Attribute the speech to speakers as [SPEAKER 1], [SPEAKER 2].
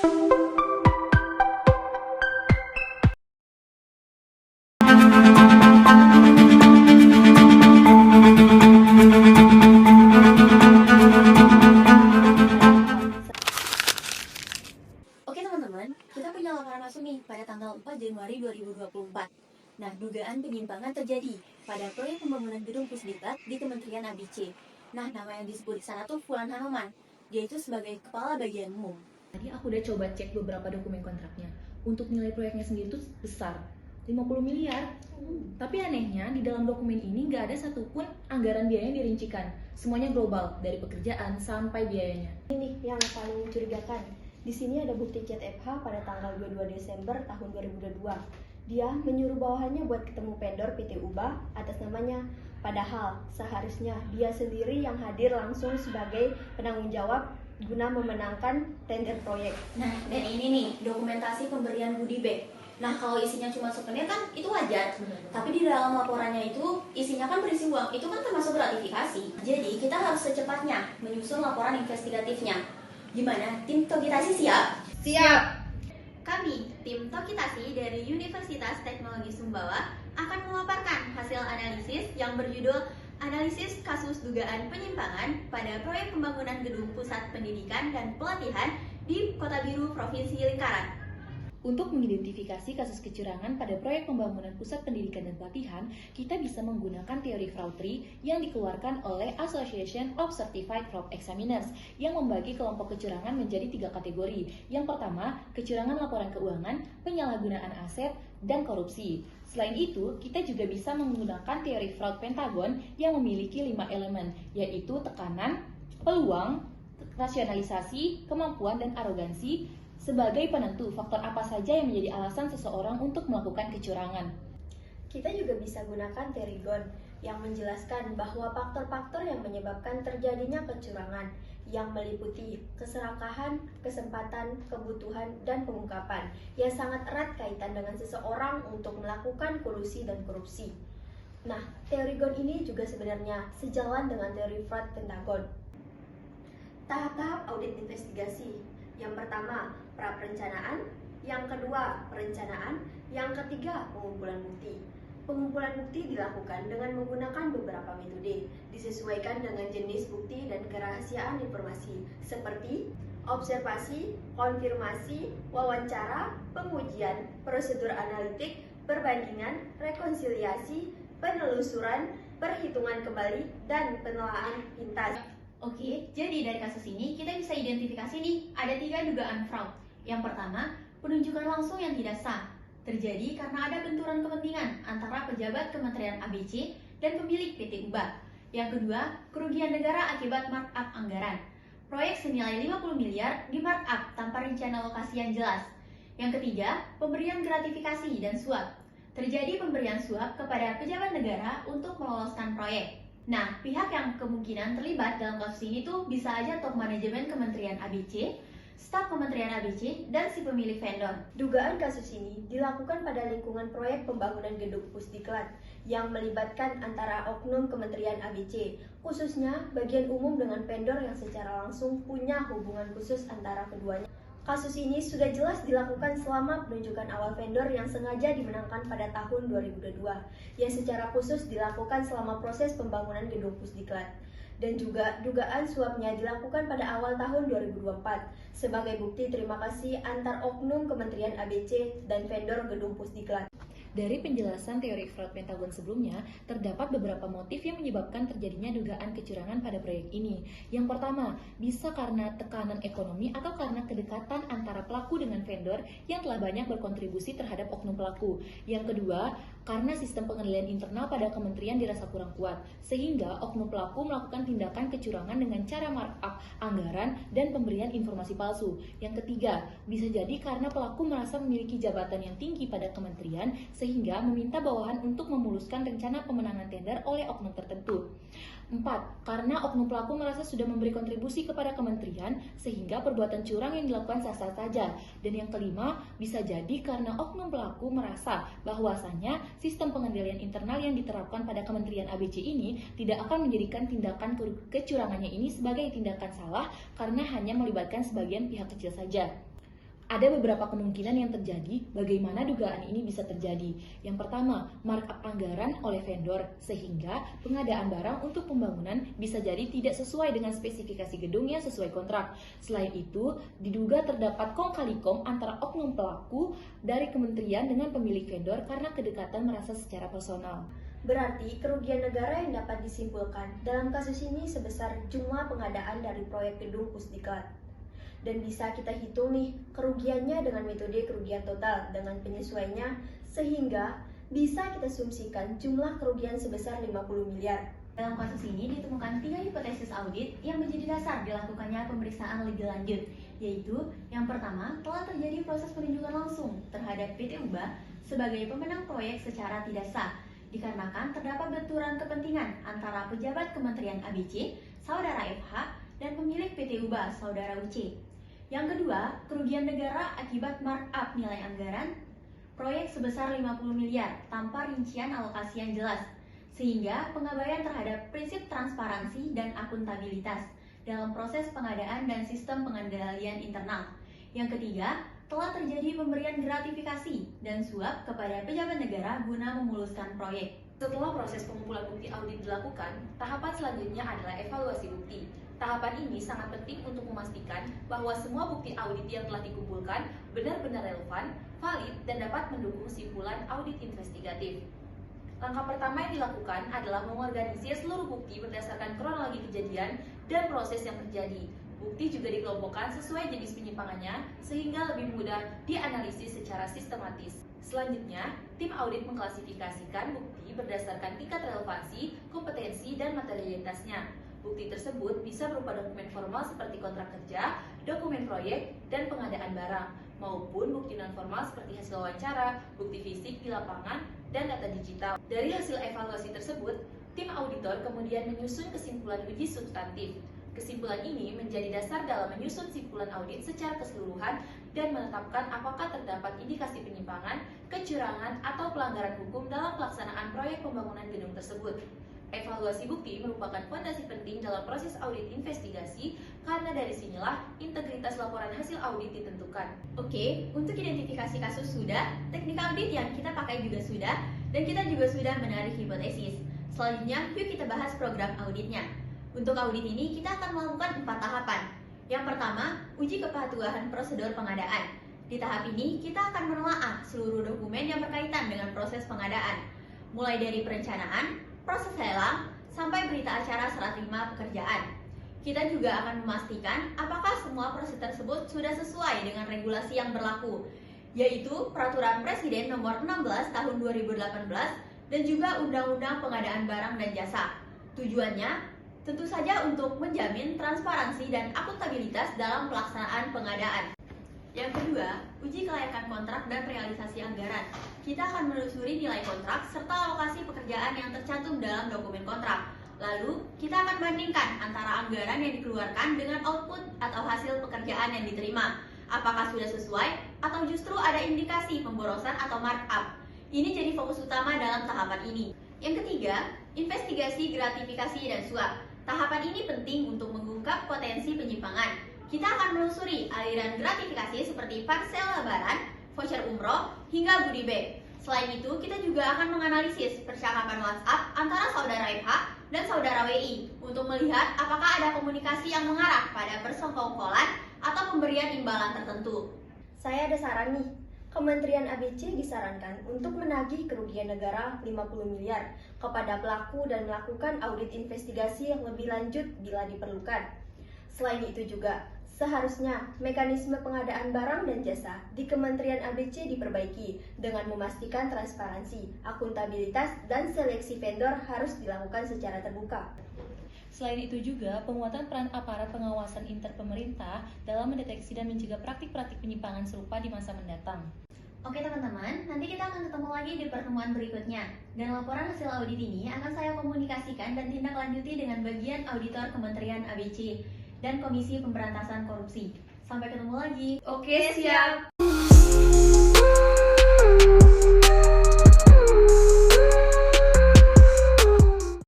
[SPEAKER 1] Oke teman-teman, kita punya laporan masuk nih pada tanggal 4 Januari 2024. Nah, dugaan penyimpangan terjadi pada proyek pembangunan gedung Pusdiklat di Kementerian ABC. Nah, nama yang disebut di sana tuh Fulan Hanoman. Dia itu sebagai kepala bagian umum.
[SPEAKER 2] Tadi aku udah coba cek beberapa dokumen kontraknya. Untuk nilai proyeknya sendiri tuh besar, 50 miliar. Tapi anehnya di dalam dokumen ini nggak ada satupun anggaran biaya yang dirincikan. Semuanya global, dari pekerjaan sampai biayanya.
[SPEAKER 3] Ini yang paling mencurigakan. Di sini ada bukti chat FH pada tanggal 22 Desember tahun 2022. Dia menyuruh bawahannya buat ketemu vendor PT Ubah atas namanya. Padahal seharusnya dia sendiri yang hadir langsung sebagai penanggung jawab guna memenangkan tender proyek.
[SPEAKER 1] Nah, dan ini nih, dokumentasi pemberian goodie bag. Nah, kalau isinya cuma souvenir kan itu wajar. Tapi di dalam laporannya itu isinya kan berisi uang. Itu kan termasuk gratifikasi. Jadi kita harus secepatnya menyusun laporan investigatifnya. Gimana? Tim Tokitasi siap?
[SPEAKER 3] Siap!
[SPEAKER 4] Kami, tim Tokitasi dari Universitas Teknologi Sumbawa akan memaparkan hasil analisis yang berjudul Analisis Kasus Dugaan Penyimpangan pada Proyek Pembangunan Gedung Pusat Pendidikan dan Pelatihan di Kota Biru Provinsi Lingkaran.
[SPEAKER 2] Untuk mengidentifikasi kasus kecurangan pada proyek pembangunan pusat pendidikan dan pelatihan, kita bisa menggunakan teori Fraud-Tree yang dikeluarkan oleh Association of Certified Fraud Examiners yang membagi kelompok kecurangan menjadi 3 kategori. Yang pertama, kecurangan laporan keuangan, penyalahgunaan aset, dan korupsi. Selain itu, kita juga bisa menggunakan teori Fraud Pentagon yang memiliki 5 elemen, yaitu tekanan, peluang, rasionalisasi, kemampuan, dan arogansi. Sebagai penentu, faktor apa saja yang menjadi alasan seseorang untuk melakukan kecurangan?
[SPEAKER 3] Kita juga bisa gunakan teori Ghosn yang menjelaskan bahwa faktor-faktor yang menyebabkan terjadinya kecurangan yang meliputi keserakahan, kesempatan, kebutuhan, dan pengungkapan yang sangat erat kaitan dengan seseorang untuk melakukan kolusi dan korupsi. Nah, teori Ghosn ini juga sebenarnya sejalan dengan teori Fraud Pentagon. Tahap-tahap audit investigasi. Yang pertama, pra-perencanaan. Yang kedua, perencanaan. Yang ketiga, pengumpulan bukti. Pengumpulan bukti dilakukan dengan menggunakan beberapa metode, disesuaikan dengan jenis bukti dan kerahasiaan informasi, seperti observasi, konfirmasi, wawancara, pengujian, prosedur analitik, perbandingan, rekonsiliasi, penelusuran, perhitungan kembali, dan penelaahan pintas.
[SPEAKER 4] Oke, jadi dari kasus ini kita bisa identifikasi nih, ada 3 dugaan fraud. Yang pertama, penunjukan langsung yang tidak sah. Terjadi karena ada benturan kepentingan antara pejabat Kementerian ABC dan pemilik PT Ubah. Yang kedua, kerugian negara akibat markup anggaran. Proyek senilai 50 miliar di markup tanpa rencana lokasi yang jelas. Yang ketiga, pemberian gratifikasi dan suap. Terjadi pemberian suap kepada pejabat negara untuk meloloskan proyek. Nah, pihak yang kemungkinan terlibat dalam kasus ini tuh bisa aja top manajemen Kementerian ABC, staf Kementerian ABC, dan si pemilik vendor.
[SPEAKER 3] Dugaan kasus ini dilakukan pada lingkungan proyek pembangunan gedung Pusdiklat yang melibatkan antara oknum Kementerian ABC, khususnya bagian umum dengan vendor yang secara langsung punya hubungan khusus antara keduanya. Kasus ini sudah jelas dilakukan selama penunjukan awal vendor yang sengaja dimenangkan pada tahun 2022, yang secara khusus dilakukan selama proses pembangunan gedung Pusdiklat. Dan juga dugaan suapnya dilakukan pada awal tahun 2024 sebagai bukti terima kasih antar oknum Kementerian ABC dan vendor gedung Pusdiklat.
[SPEAKER 2] Dari penjelasan teori fraud Pentagon sebelumnya, terdapat beberapa motif yang menyebabkan terjadinya dugaan kecurangan pada proyek ini. Yang pertama, bisa karena tekanan ekonomi atau karena kedekatan antara pelaku dengan vendor yang telah banyak berkontribusi terhadap oknum pelaku. Yang kedua, karena sistem pengendalian internal pada kementerian dirasa kurang kuat, sehingga oknum pelaku melakukan tindakan kecurangan dengan cara markup anggaran dan pemberian informasi palsu. Yang ketiga, bisa jadi karena pelaku merasa memiliki jabatan yang tinggi pada kementerian, sehingga meminta bawahan untuk memuluskan rencana pemenangan tender oleh oknum tertentu. 4. Karena oknum pelaku merasa sudah memberi kontribusi kepada kementerian, sehingga perbuatan curang yang dilakukan sah-sah saja. Dan yang kelima, bisa jadi karena oknum pelaku merasa bahwasanya sistem pengendalian internal yang diterapkan pada Kementerian ABC ini tidak akan menjadikan tindakan kecurangannya ini sebagai tindakan salah karena hanya melibatkan sebagian pihak kecil saja. Ada beberapa kemungkinan yang terjadi bagaimana dugaan ini bisa terjadi. Yang pertama, markup anggaran oleh vendor sehingga pengadaan barang untuk pembangunan bisa jadi tidak sesuai dengan spesifikasi gedung yang sesuai kontrak. Selain itu, diduga terdapat kong kali kong antara oknum pelaku dari kementerian dengan pemilik vendor karena kedekatan merasa secara personal.
[SPEAKER 3] Berarti kerugian negara yang dapat disimpulkan dalam kasus ini sebesar jumlah pengadaan dari proyek gedung Pusdiklat. Dan bisa kita hitung nih kerugiannya dengan metode kerugian total dengan penyesuaiannya sehingga bisa kita asumsikan jumlah kerugian sebesar 50 miliar.
[SPEAKER 4] Dalam kasus ini ditemukan 3 hipotesis audit yang menjadi dasar dilakukannya pemeriksaan lebih lanjut, yaitu yang pertama, telah terjadi proses penunjukan langsung terhadap PT UBA sebagai pemenang proyek secara tidak sah, dikarenakan terdapat benturan kepentingan antara pejabat Kementerian ABC, Saudara FH, dan pemilik PT UBA, Saudara UC. Yang kedua, kerugian negara akibat markup nilai anggaran proyek sebesar 50 miliar tanpa rincian alokasi yang jelas, sehingga pengabaian terhadap prinsip transparansi dan akuntabilitas dalam proses pengadaan dan sistem pengendalian internal. Yang ketiga, telah terjadi pemberian gratifikasi dan suap kepada pejabat negara guna memuluskan proyek.
[SPEAKER 5] Setelah proses pengumpulan bukti audit dilakukan, tahapan selanjutnya adalah evaluasi bukti. Tahapan ini sangat penting untuk memastikan bahwa semua bukti audit yang telah dikumpulkan benar-benar relevan, valid, dan dapat mendukung kesimpulan audit investigatif. Langkah pertama yang dilakukan adalah mengorganisir seluruh bukti berdasarkan kronologi kejadian dan proses yang terjadi. Bukti juga dikelompokkan sesuai jenis penyimpangannya sehingga lebih mudah dianalisis secara sistematis. Selanjutnya, tim audit mengklasifikasikan bukti berdasarkan tingkat relevansi, kompetensi, dan materialitasnya. Bukti tersebut bisa berupa dokumen formal seperti kontrak kerja, dokumen proyek, dan pengadaan barang, maupun bukti non-formal seperti hasil wawancara, bukti fisik di lapangan, dan data digital. Dari hasil evaluasi tersebut, tim auditor kemudian menyusun kesimpulan uji substantif. Kesimpulan ini menjadi dasar dalam menyusun simpulan audit secara keseluruhan dan menetapkan apakah terdapat indikasi penyimpangan, kecurangan, atau pelanggaran hukum dalam pelaksanaan proyek pembangunan gedung tersebut. Evaluasi bukti merupakan fondasi penting dalam proses audit investigasi karena dari sinilah integritas laporan hasil audit ditentukan.
[SPEAKER 4] Oke, untuk identifikasi kasus sudah, teknik audit yang kita pakai juga sudah, dan kita juga sudah menarik hipotesis. Selanjutnya, yuk kita bahas program auditnya. Untuk audit ini, kita akan melakukan 4 tahapan. Yang pertama, uji kepatuhan prosedur pengadaan. Di tahap ini, kita akan menelaah seluruh dokumen yang berkaitan dengan proses pengadaan, mulai dari perencanaan, proses lelang, sampai berita acara serah terima pekerjaan. Kita juga akan memastikan apakah semua proses tersebut sudah sesuai dengan regulasi yang berlaku, yaitu Peraturan Presiden Nomor 16 Tahun 2018 dan juga Undang-Undang Pengadaan Barang dan Jasa. Tujuannya tentu saja untuk menjamin transparansi dan akuntabilitas dalam pelaksanaan pengadaan. Yang kedua, uji kelayakan kontrak dan realisasi anggaran. Kita akan menelusuri nilai kontrak serta alokasi pekerjaan yang tercantum dalam dokumen kontrak. Lalu, kita akan bandingkan antara anggaran yang dikeluarkan dengan output atau hasil pekerjaan yang diterima. Apakah sudah sesuai atau justru ada indikasi pemborosan atau markup. Ini jadi fokus utama dalam tahapan ini. Yang ketiga, investigasi gratifikasi dan suap. Tahapan ini penting untuk mengungkap potensi penyimpangan. Kita akan menelusuri aliran gratifikasi seperti parsel lebaran, voucher umroh, hingga goodie bag. Selain itu, kita juga akan menganalisis percakapan WhatsApp antara saudara FH dan saudara WI untuk melihat apakah ada komunikasi yang mengarah pada persekongkolan atau pemberian imbalan tertentu.
[SPEAKER 3] Saya ada saran nih. Kementerian ABC disarankan untuk menagih kerugian negara 50 miliar kepada pelaku dan melakukan audit investigasi yang lebih lanjut bila diperlukan. Selain itu juga, seharusnya mekanisme pengadaan barang dan jasa di Kementerian ABC diperbaiki dengan memastikan transparansi, akuntabilitas, dan seleksi vendor harus dilakukan secara terbuka.
[SPEAKER 2] Selain itu juga, penguatan peran aparat pengawasan interpemerintah dalam mendeteksi dan mencegah praktik-praktik penyimpangan serupa di masa mendatang.
[SPEAKER 4] Oke teman-teman, nanti kita akan ketemu lagi di pertemuan berikutnya. Dan laporan hasil audit ini akan saya komunikasikan dan tindak lanjuti dengan bagian auditor Kementerian ABC dan Komisi Pemberantasan Korupsi. Sampai ketemu lagi.
[SPEAKER 5] Oke, siap.